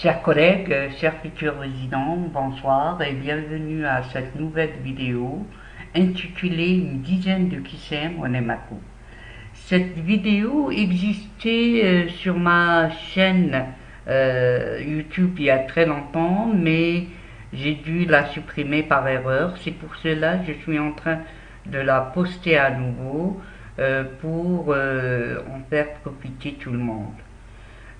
Chers collègues, chers futurs résidents, bonsoir et bienvenue à cette nouvelle vidéo intitulée Une dizaine de Kisem au Nemaku. Cette vidéo existait sur ma chaîne YouTube il y a très longtemps, mais j'ai dû la supprimer par erreur. C'est pour cela que je suis en train de la poster à nouveau pour en faire profiter tout le monde.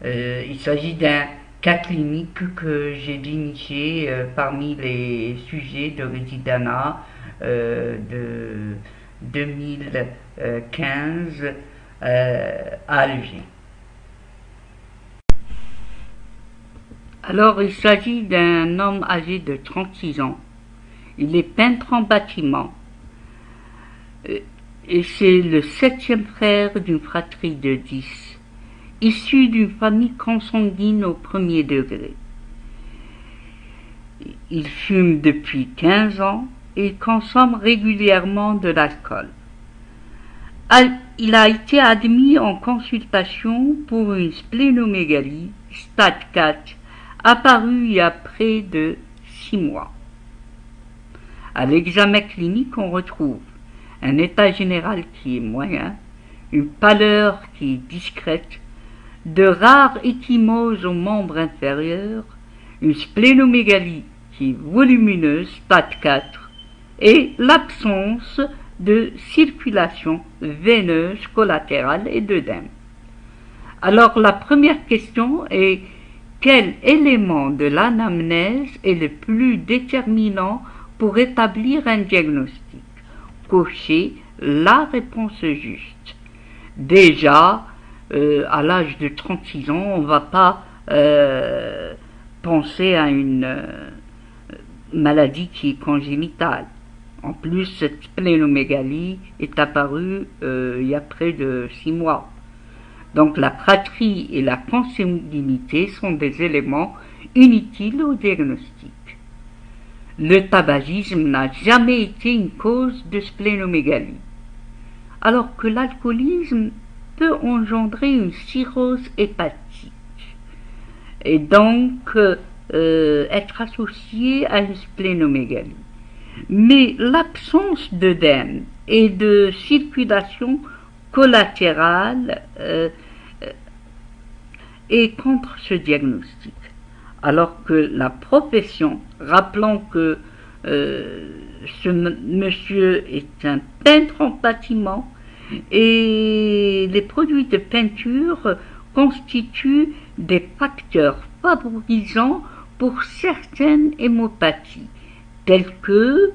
Il s'agit d'un cas clinique que j'ai déniché parmi les sujets de Résidana de 2015 à Alger. Alors, il s'agit d'un homme âgé de 36 ans. Il est peintre en bâtiment et c'est le 7e frère d'une fratrie de 10. Issu d'une famille consanguine au premier degré. Il fume depuis 15 ans et il consomme régulièrement de l'alcool. Il a été admis en consultation pour une splénomégalie, stade 4, apparue il y a près de 6 mois. À l'examen clinique, on retrouve un état général qui est moyen, une pâleur qui est discrète, de rares ecchymoses aux membres inférieurs, une splénomégalie qui est volumineuse, stade 4, et l'absence de circulation veineuse collatérale et d'œdème. Alors la première question est: quel élément de l'anamnèse est le plus déterminant pour établir un diagnostic? Cochez la réponse juste. Déjà, à l'âge de 36 ans, on ne va pas penser à une maladie qui est congénitale. En plus, cette splénomégalie est apparue il y a près de 6 mois. Donc la fratrie et la consanguinité sont des éléments inutiles au diagnostic. Le tabagisme n'a jamais été une cause de splénomégalie, alors que l'alcoolisme peut engendrer une cirrhose hépatique et donc être associé à une splénomégalie. Mais l'absence d'œdème et de circulation collatérale est contre ce diagnostic, alors que la profession, rappelons que ce monsieur est un peintre en bâtiment, et les produits de peinture constituent des facteurs favorisants pour certaines hémopathies, telles que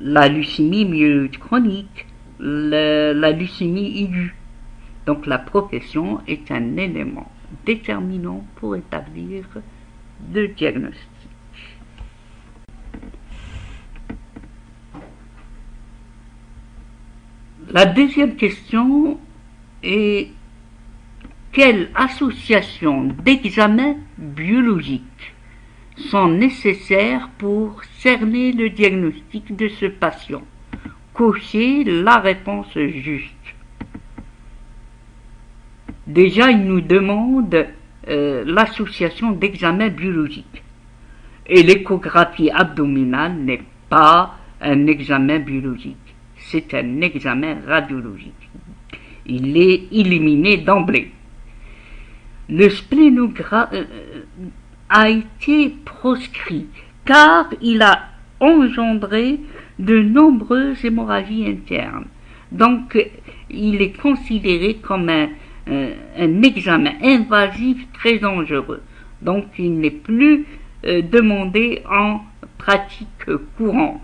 la leucémie myéloïde chronique, la leucémie aiguë. Donc la profession est un élément déterminant pour établir le diagnostic. La deuxième question est: quelles associations d'examens biologiques sont nécessaires pour cerner le diagnostic de ce patient? Cochez la réponse juste. Déjà, il nous demande l'association d'examens biologiques. Et l'échographie abdominale n'est pas un examen biologique. C'est un examen radiologique. Il est éliminé d'emblée. Le splénogramme a été proscrit car il a engendré de nombreuses hémorragies internes. Donc, il est considéré comme un examen invasif très dangereux. Donc, il n'est plus demandé en pratique courante.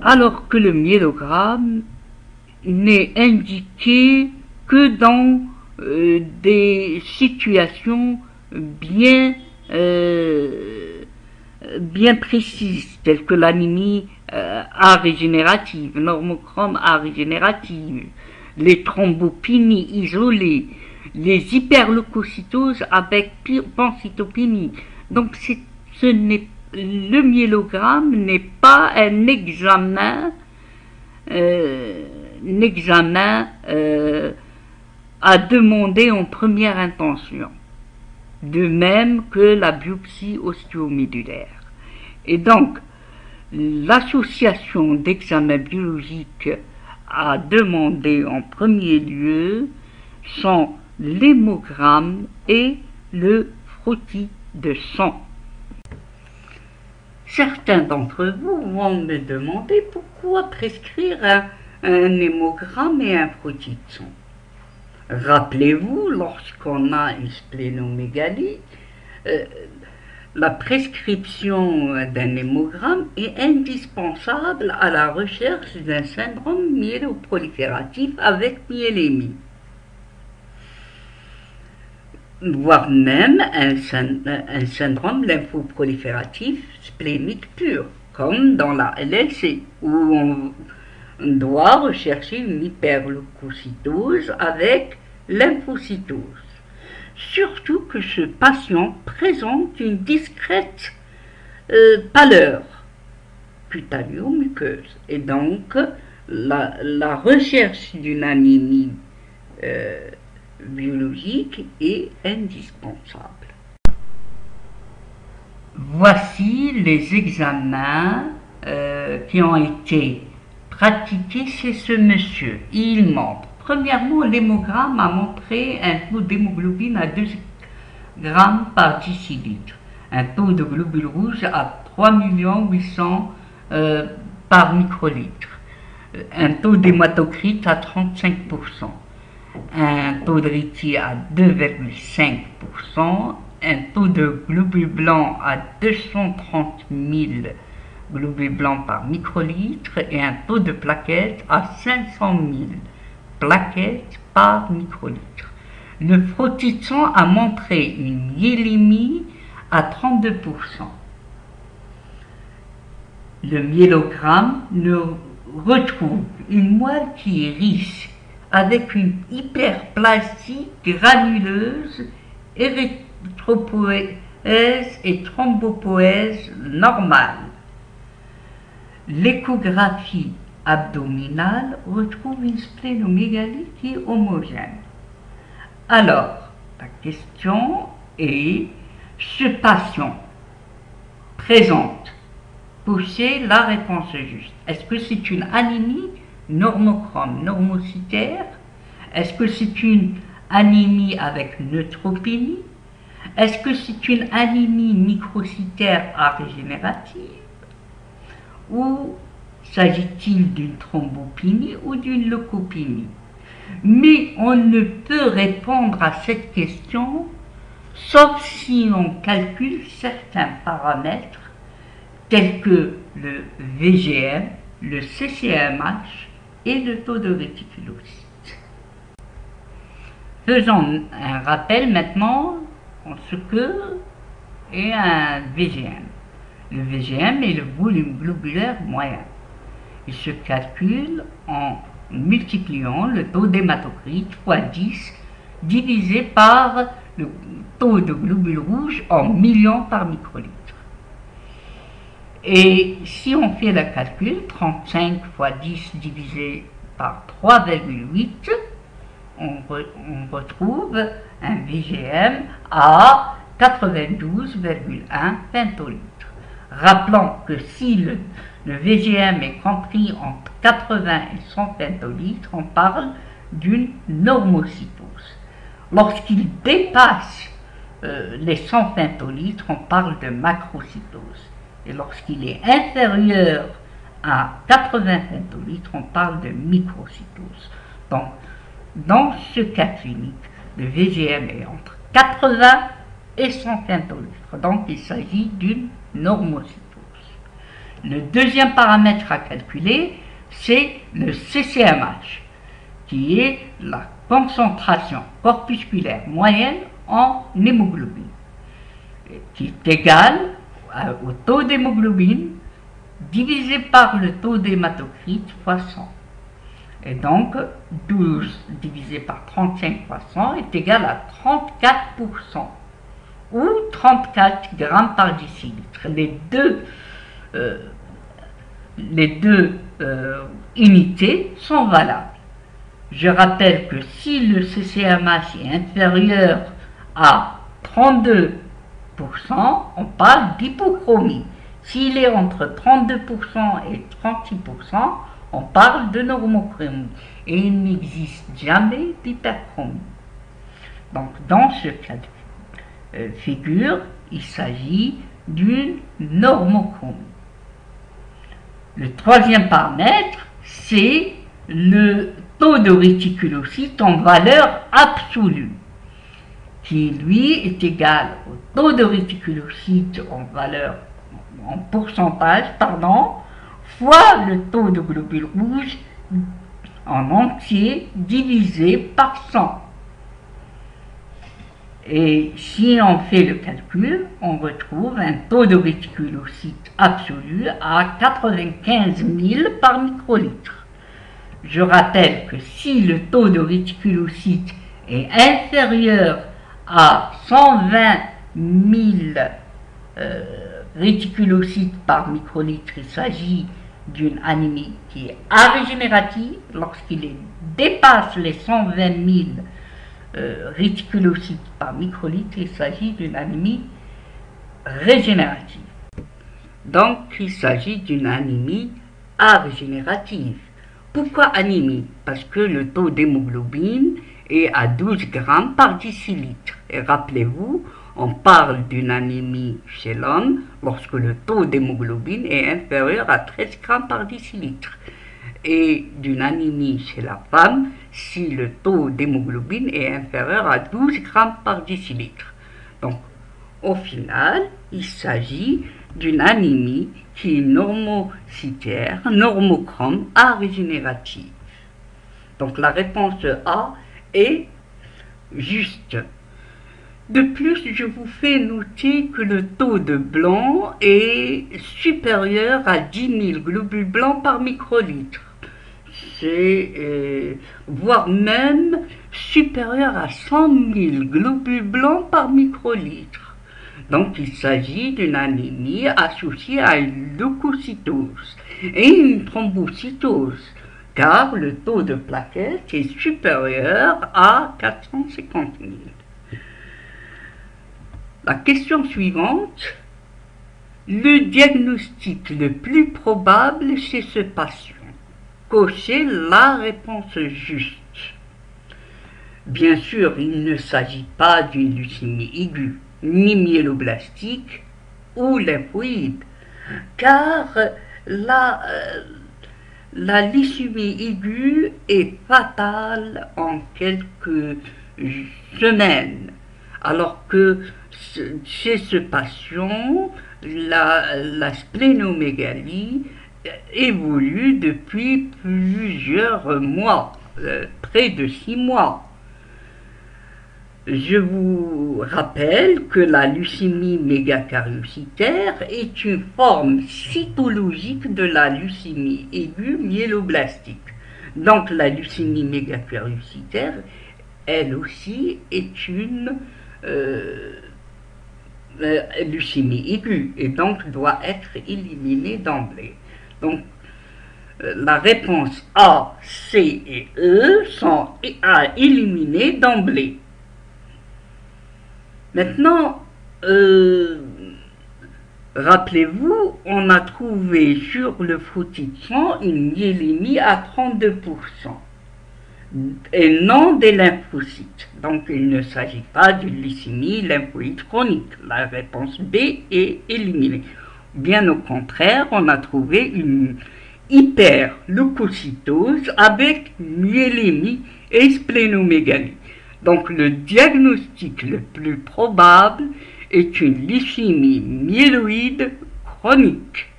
Alors que le myélogramme n'est indiqué que dans des situations bien précises, telles que l'anémie A régénérative, normochrome A régénérative, les thrombopénies isolées, les hyperleucocytoses avec pancytopénie. Donc le myélogramme n'est pas un examen à demander en première intention, de même que la biopsie ostéomédulaire. Et donc, l'association d'examens biologiques à demander en premier lieu sont l'hémogramme et le frottis de sang. Certains d'entre vous vont me demander pourquoi prescrire un hémogramme et un frottis de sang. Rappelez-vous, lorsqu'on a une splénomégalie, la prescription d'un hémogramme est indispensable à la recherche d'un syndrome myéloprolifératif avec myélémie, voire même un syndrome lymphoprolifératif splénique pur, comme dans la LLC, où on doit rechercher une hyperleucocytose avec lymphocytose. Surtout que ce patient présente une discrète pâleur cutaneo-muqueuse. Et donc, la recherche d'une anémie biologique est indispensable. Voici les examens qui ont été pratiqués chez ce monsieur. Il montre. Premièrement, l'hémogramme a montré un taux d'hémoglobine à 2 grammes par décilitre, un taux de globules rouges à 3 800 par microlitre, un taux d'hématocrite à 35%, un taux de réti à 2,5%, un taux de globules blancs à 230 000 globules blancs par microlitre et un taux de plaquettes à 500 000 plaquettes par microlitre. Le frottis de sang a montré une myélémie à 32%. Le myélogramme retrouve une moelle qui est riche avec une hyperplasie granuleuse, érythropoèse et thrombopoèse normale. L'échographie abdominale retrouve une splénomégalie qui est homogène. Alors, la question est, ce patient présente, poussez la réponse juste. Est-ce que c'est une anémie normochrome normocytaire? Est-ce que c'est une anémie avec neutropénie? Est-ce que c'est une anémie microcytaire arégénérative? Ou s'agit-il d'une thrombopénie ou d'une leucopénie? Mais on ne peut répondre à cette question sauf si on calcule certains paramètres tels que le VGM, le CCMH et le taux de réticulocyte. Faisons un rappel maintenant en ce que est un VGM. Le VGM est le volume globulaire moyen. Il se calcule en multipliant le taux d'hématocrite fois 10 divisé par le taux de globules rouges en millions par microlitre. Et si on fait le calcul, 35 fois 10 divisé par 3,8, on retrouve un VGM à 92,1 pentolitres. Rappelons que si le VGM est compris entre 80 et 100 pentolitres, on parle d'une normocytose. Lorsqu'il dépasse les 100 pentolitres, on parle de macrocytose. Et lorsqu'il est inférieur à 80 pentolitres, on parle de microcytose. Donc, dans ce cas clinique, le VGM est entre 80 et 100 pentolitres. Donc, il s'agit d'une normocytose. Le deuxième paramètre à calculer, c'est le CCMH, qui est la concentration corpusculaire moyenne en hémoglobine, qui est égale au taux d'hémoglobine divisé par le taux d'hématocrite fois 100. Et donc, 12 divisé par 35 fois 100 est égal à 34%, ou 34 grammes par décilitre. Les deux unités sont valables. Je rappelle que si le CCMH est inférieur à 32%, on parle d'hypochromie. S'il est entre 32% et 36%, on parle de normochromie. Et il n'existe jamais d'hyperchromie. Donc dans ce cas de figure, il s'agit d'une normochromie. Le troisième paramètre, c'est le taux de réticulocytes en valeur absolue, qui lui est égal au taux de réticulocytes en pourcentage, fois le taux de globules rouges en entier divisé par 100. Et si on fait le calcul, on retrouve un taux de réticulocytes absolu à 95 000 par microlitre. Je rappelle que si le taux de réticulocytes est inférieur à 120 000 réticulocytes par microlitre, il s'agit d'une anémie qui est arégénérative. Lorsqu'il dépasse les 120 000 réticulocytes par microlitre, il s'agit d'une anémie régénérative. Donc, il s'agit d'une anémie arégénérative. Pourquoi anémie? Parce que le taux d'hémoglobine est à 12 grammes par décilitre. Et rappelez-vous, on parle d'une anémie chez l'homme lorsque le taux d'hémoglobine est inférieur à 13 grammes par décilitre. Et d'une anémie chez la femme si le taux d'hémoglobine est inférieur à 12 grammes par décilitre. Donc, au final, il s'agit d'une anémie qui est normocytaire, normochrome, arégénérative. Donc, la réponse A est juste. De plus, je vous fais noter que le taux de blanc est supérieur à 10 000 globules blancs par microlitre. C'est voire même supérieur à 100 000 globules blancs par microlitre. Donc il s'agit d'une anémie associée à une leucocytose et une thrombocytose, car le taux de plaquettes est supérieur à 450 000. La question suivante, le diagnostic le plus probable chez ce patient. Cochez la réponse juste. Bien sûr, il ne s'agit pas d'une leucémie aiguë, ni myéloblastique ou lymphoïde, car la leucémie aiguë est fatale en quelques semaines, alors que chez ce patient, la splénomégalie évolue depuis plusieurs mois, près de 6 mois. Je vous rappelle que la leucémie mégakaryocytaire est une forme cytologique de la leucémie aiguë myéloblastique. Donc la leucémie mégakaryocytaire, elle aussi, est une leucémie aiguë et donc doit être éliminée d'emblée. Donc, la réponse A, C et E sont à éliminer d'emblée. Maintenant, rappelez-vous, on a trouvé sur le frottis de sang une myélémie à 32%. Et non des lymphocytes. Donc, il ne s'agit pas d'une leucémie lymphoïde chronique. La réponse B est éliminée. Bien au contraire, on a trouvé une hyperleucocytose avec myélémie et splénomégalie. Donc, le diagnostic le plus probable est une leucémie myéloïde chronique.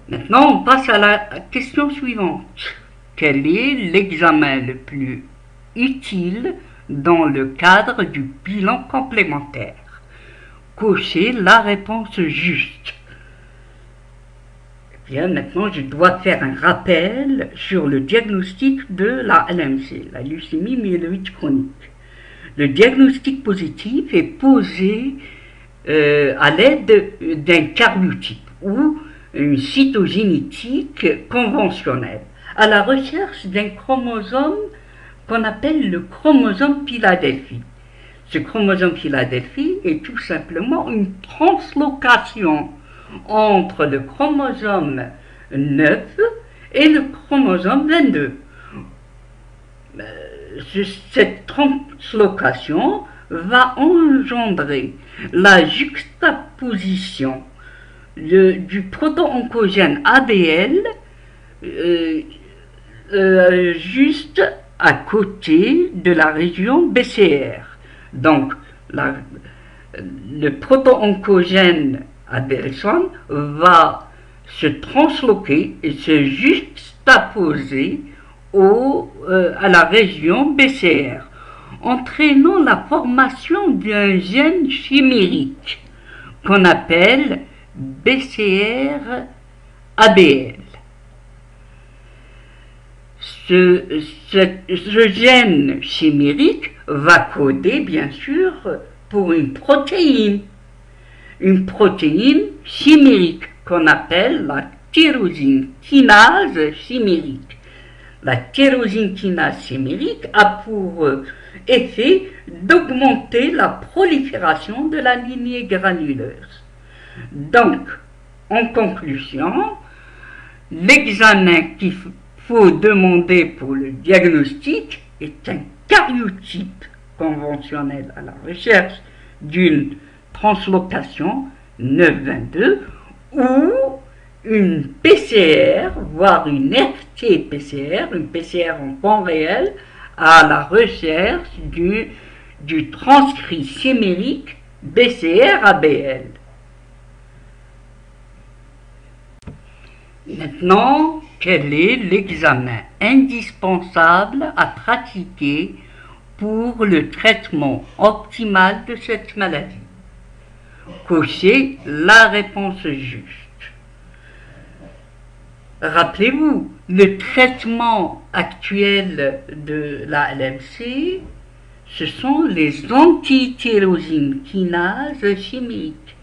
Maintenant, on passe à la question suivante. Quel est l'examen le plus utile dans le cadre du bilan complémentaire? Cochez la réponse juste. Bien, maintenant, je dois faire un rappel sur le diagnostic de la LMC, la leucémie myéloïde chronique. Le diagnostic positif est posé à l'aide d'un karyotype ou une cytogénétique conventionnelle, à la recherche d'un chromosome qu'on appelle le chromosome Philadelphie. Ce chromosome Philadelphie est tout simplement une translocation entre le chromosome 9 et le chromosome 22. Cette translocation va engendrer la juxtaposition du proto-oncogène ABL juste à côté de la région BCR. Donc, le proto-oncogène ABL1 va se transloquer et se juxtaposer à la région BCR, entraînant la formation d'un gène chimérique qu'on appelle BCR-ABL. Ce gène chimérique va coder, bien sûr, pour une protéine chimérique qu'on appelle la tyrosine kinase chimérique. La tyrosine kinase chimérique a pour effet d'augmenter la prolifération de la lignée granuleuse. Donc, en conclusion, l'examen qu'il faut demander pour le diagnostic est un karyotype conventionnel à la recherche d'une translocation 922 ou une PCR, voire une RT-PCR, une PCR en temps réel, à la recherche du transcrit chimérique BCR-ABL. Maintenant, quel est l'examen indispensable à pratiquer pour le traitement optimal de cette maladie? Cochez la réponse juste. Rappelez-vous, le traitement actuel de la LMC, ce sont les antityrosine kinases chimiques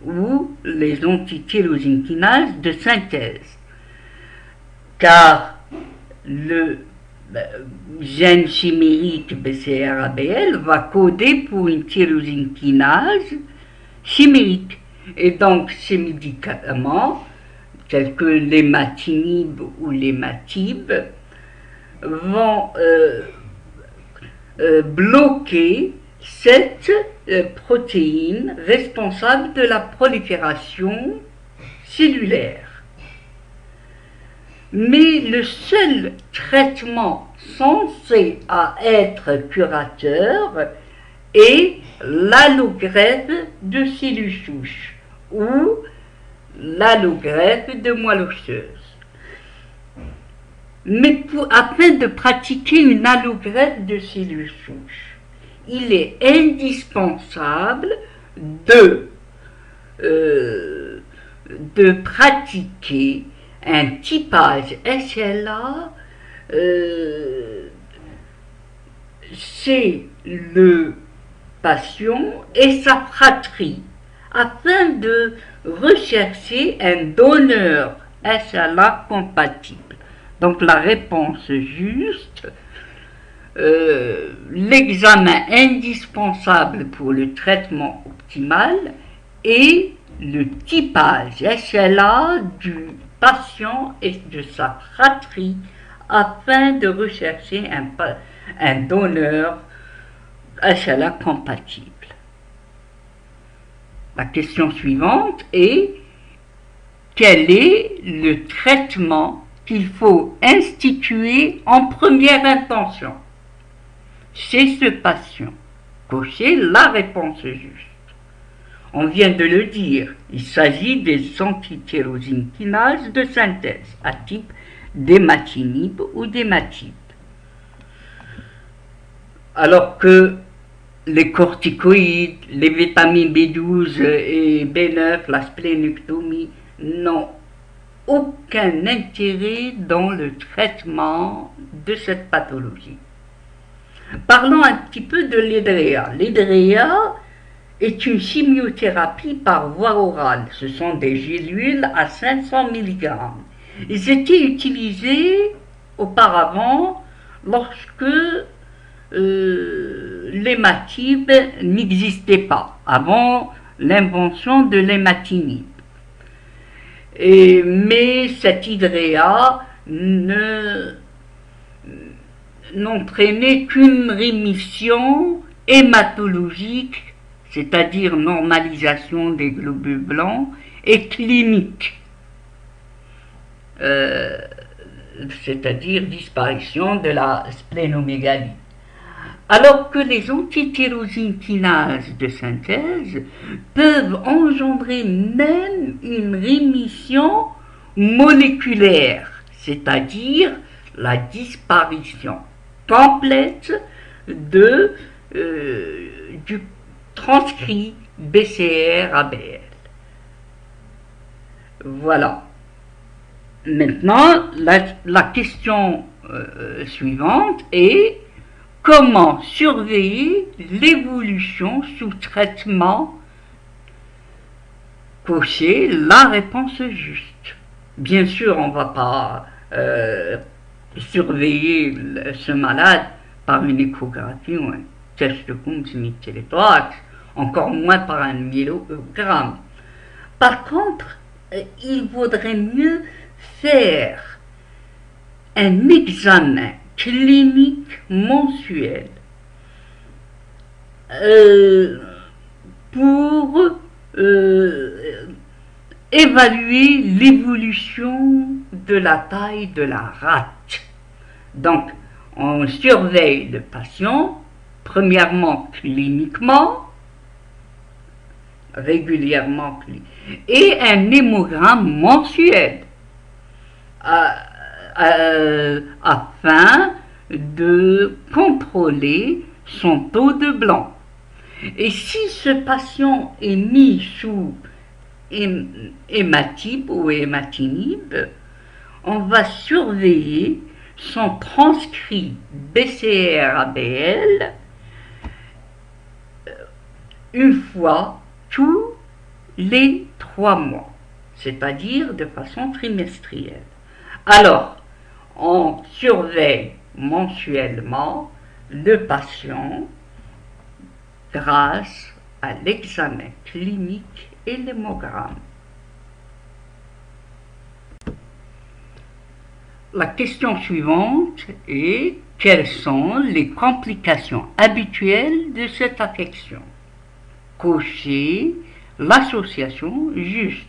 ou les antityrosine kinases de synthèse, car le gène chimérique BCR-ABL va coder pour une tyrosine kinase chimérique, et donc ces médicaments tels que l'hématinib ou l'hématib vont bloquer cette protéine responsable de la prolifération cellulaire. Mais le seul traitement censé être curateur est l'allogreffe de cellules souches ou l'allogreffe de moelle osseuse. Mais afin de pratiquer une allogreffe de cellules souches, il est indispensable de pratiquer un typage SLA chez le patient et sa fratrie, afin de rechercher un donneur SLA compatible. Donc la réponse juste, l'examen indispensable pour le traitement optimal est le typage SLA du patient et de sa fratrie afin de rechercher un donneur SLA compatible. La question suivante est: quel est le traitement qu'il faut instituer en première intention chez ce patient? Cochez la réponse juste. On vient de le dire, il s'agit des antityrosine kinases de synthèse à type d'hématinib ou d'hématib. Alors que les corticoïdes, les vitamines B12 et B9, la splénectomie n'ont aucun intérêt dans le traitement de cette pathologie. Parlons un petit peu de l'hydréa. L'hydréa est une chimiothérapie par voie orale. Ce sont des gélules à 500 mg. Ils étaient utilisés auparavant lorsque l'hématite n'existait pas, avant l'invention de l'hématinib. Mais cet hydréa n'entraînait qu'une rémission hématologique, c'est-à-dire normalisation des globules blancs, et clinique, c'est-à-dire disparition de la splénomégalie. Alors que les antityrosine kinases de synthèse peuvent engendrer même une rémission moléculaire, c'est-à-dire la disparition complète du transcrit BCR-ABL. Voilà. Maintenant, la question suivante est: comment surveiller l'évolution sous traitement? Cocher la réponse juste. Bien sûr, on ne va pas surveiller ce malade par une échographie ou un test de Kuntz-Mittel-Thorax, encore moins par un myélogramme. Par contre, il vaudrait mieux faire un examen clinique mensuel pour évaluer l'évolution de la taille de la rate. Donc, on surveille le patient, premièrement cliniquement, régulièrement, et un hémogramme mensuel, afin de contrôler son taux de blanc. Et si ce patient est mis sous hématite ou hématinib, on va surveiller son transcrit BCR-ABL une fois tous les 3 mois, c'est-à-dire de façon trimestrielle. Alors, on surveille mensuellement le patient grâce à l'examen clinique et l'hémogramme. La question suivante est: quelles sont les complications habituelles de cette affection? Cocher l'association juste.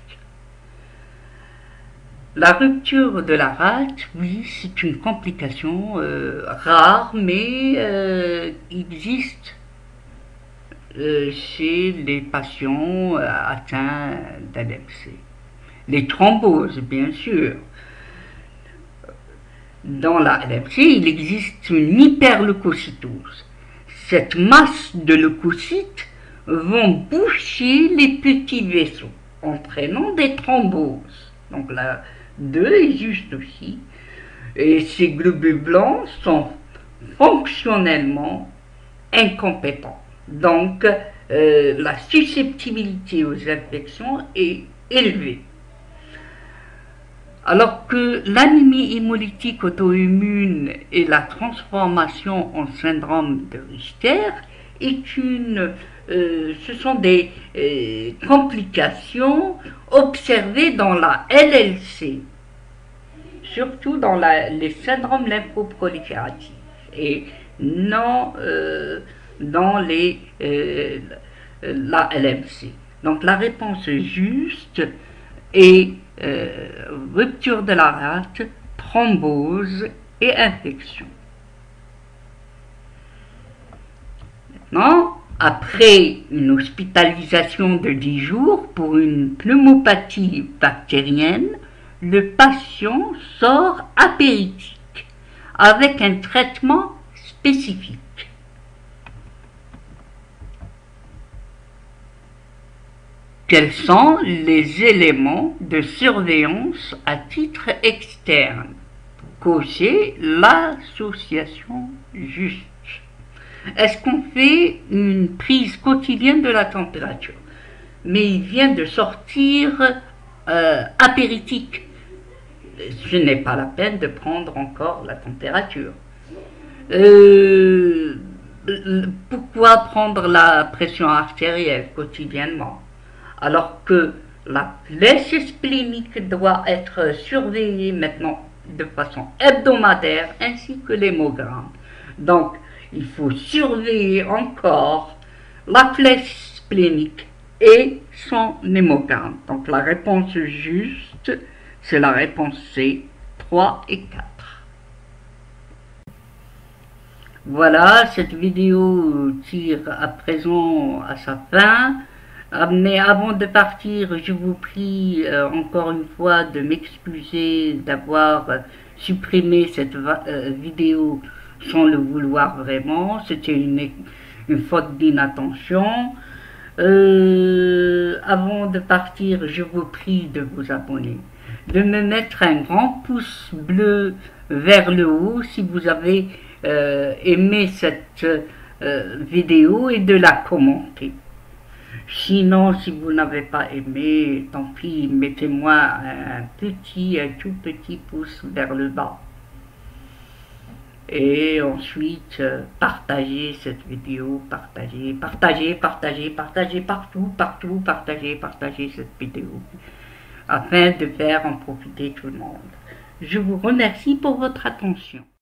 La rupture de la rate, oui, c'est une complication rare, mais existe chez les patients atteints d'ALMC. Les thromboses, bien sûr. Dans la LMC, il existe une hyperleucocytose. Cette masse de leucocytes vont boucher les petits vaisseaux, entraînant des thromboses. Donc la 2 est juste aussi. Et ces globules blancs sont fonctionnellement incompétents. Donc la susceptibilité aux infections est élevée. Alors que l'anémie hémolytique auto-immune et la transformation en syndrome de Richter ce sont des complications observées dans la LLC, surtout dans les syndromes lymphoprolifératifs, et non dans la LMC. Donc la réponse juste est rupture de la rate, thrombose et infection. Maintenant, après une hospitalisation de 10 jours pour une pneumopathie bactérienne, le patient sort apéritique avec un traitement spécifique. Quels sont les éléments de surveillance à titre externe? Cocher l'association juste. Est-ce qu'on fait une prise quotidienne de la température? Mais il vient de sortir apéritif. Ce n'est pas la peine de prendre encore la température. Pourquoi prendre la pression artérielle quotidiennement alors que la flèche splénique doit être surveillée maintenant de façon hebdomadaire ainsi que l'hémogramme. Donc, il faut surveiller encore la flèche splénique et son hémogramme. Donc, la réponse juste, c'est la réponse C, 3 et 4. Voilà, cette vidéo tire à présent à sa fin. Mais avant de partir, je vous prie encore une fois de m'excuser d'avoir supprimé cette vidéo sans le vouloir vraiment. C'était une faute d'inattention. Avant de partir, je vous prie de vous abonner, de me mettre un grand pouce bleu vers le haut si vous avez aimé cette vidéo et de la commenter. Sinon, si vous n'avez pas aimé, tant pis, mettez-moi un tout petit pouce vers le bas. Et ensuite, partagez cette vidéo, partagez partout, partagez cette vidéo, afin de faire en profiter tout le monde. Je vous remercie pour votre attention.